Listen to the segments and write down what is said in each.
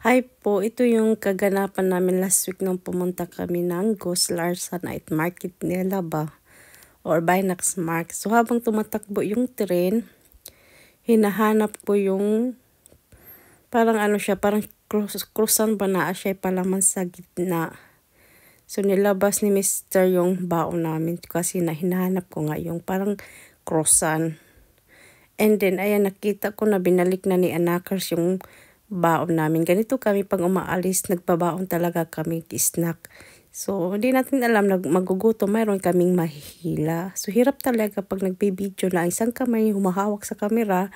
Hi po, ito yung kaganapan namin last week nung pumunta kami ng Goslar sa night market nila ba or Binax Mark. So habang tumatakbo yung tren, hinahanap ko yung parang parang krusan ba na siya palaman sa gitna. So nilabas ni Mr. yung baon namin kasi hinahanap ko nga yung parang krusan. And then, ayan, nakita ko na binalik na ni Anakers yung baon namin. Ganito kami pag umaalis, nagbabaon talaga kami snack. So, hindi natin alam, magugutom, mayroon kaming mahihila. So, hirap talaga pag nagbibideo na isang kamay humahawak sa kamera,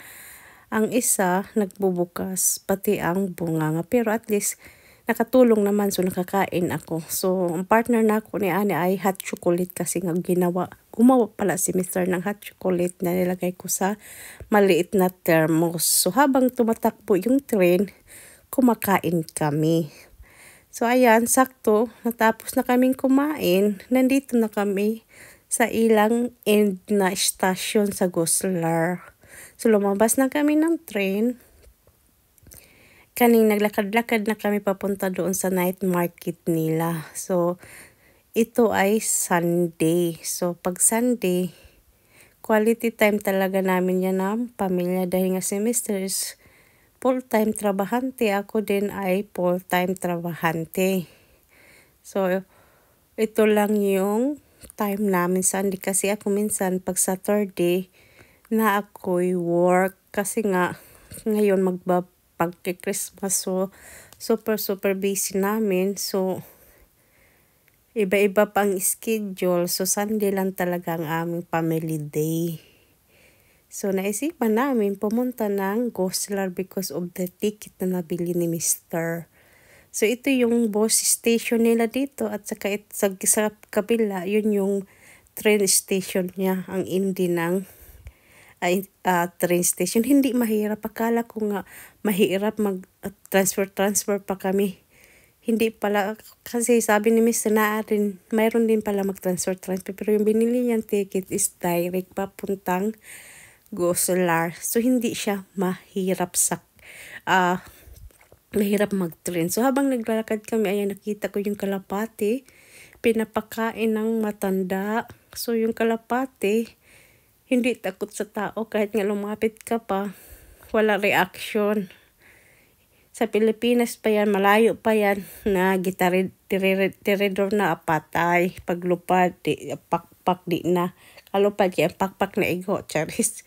ang isa nagbubukas, pati ang bunganga. Pero at least, nakatulong naman, so nakakain ako. So, ang partner na ako ni Ani ay hot chocolate kasi nga gumawa pala si Mr. ng hot chocolate na nilagay ko sa maliit na thermos. So, habang tumatakbo yung train, kumakain kami. So, ayan, sakto, natapos na kaming kumain, nandito na kami sa ilang end na stasyon sa Goslar. So, lumabas na kami ng train. Kaning naglakad-lakad na kami papunta doon sa night market nila. So, ito ay Sunday. So, pag Sunday, quality time talaga namin yan ng pamilya dahil nga si Mr. is full-time trabahante. Ako din ay full-time trabahante. So, ito lang yung time namin Sunday kasi ako minsan pag Saturday na ako'y work kasi nga ngayon pagki-Christmas, so super busy namin. So, iba-iba pang schedule. So, Sunday lang talaga ang aming family day. So, naisipan namin pumunta ng Goslar because of the ticket na nabili ni Mr. So, ito yung bus station nila dito at saka sa kabila, yun yung train station niya, ang hindi ng train station. Hindi mahirap. Akala ko nga mahirap mag-transfer pa kami. Hindi pala, kasi sabi ni Mr. na mayroon din pala mag-transfer. Pero yung binili niyang ticket is direct papuntang Goslar. So, hindi siya mahirap mahirap mag-train. So, habang naglalakad kami, ayan, nakita ko yung kalapati. Pinapakain ng matanda. So, yung kalapati, hindi takot sa tao kahit nga lumapit ka pa, wala reaction. Sa Pilipinas pa yan, malayo pa yan na tiridor na patay. Paglupad, pakpak di na. Kalupad yan, pakpak na igo, charis.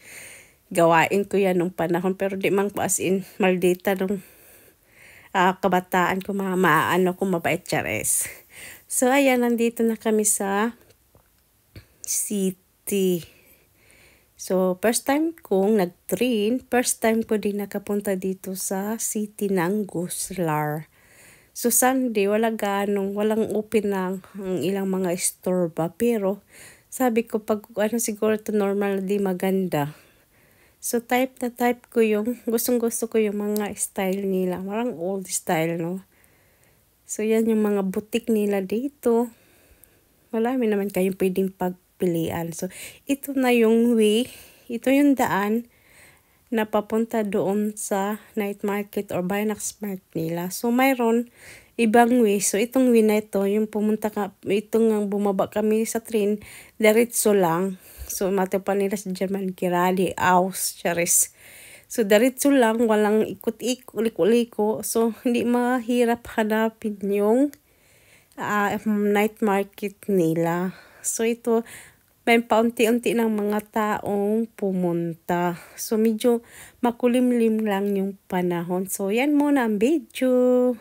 Gawain ko yan nung panahon pero di mang as in maldita nung kabataan ko, maano ko mabait, charis. So ayan, nandito na kami sa city. So, first time kong nag-train, first time ko din nakapunta dito sa city ng Goslar. So, Sunday, walang open ng ang ilang mga store ba. Pero, sabi ko, pag siguro to normal, di maganda. So, type ko yung, gustong-gusto ko yung mga style nila. Marang old style, no? So, yan yung mga boutique nila dito. Marami naman kayong pwedeng pilian. So, ito na yung way, ito yung daan na papunta doon sa night market or Binax Market nila. So, mayroon ibang way. So, itong way na ito, yung itong bumaba kami sa train, diretso lang. So, matapan nila sa German, Girali, Aus, Charis. So, diretso lang, walang ikot-liko. So, hindi mahirap hanapin yung night market nila. So, ito, may paunti-unti ng mga taong pumunta. So, medyo makulimlim lang yung panahon. So, yan muna ang video.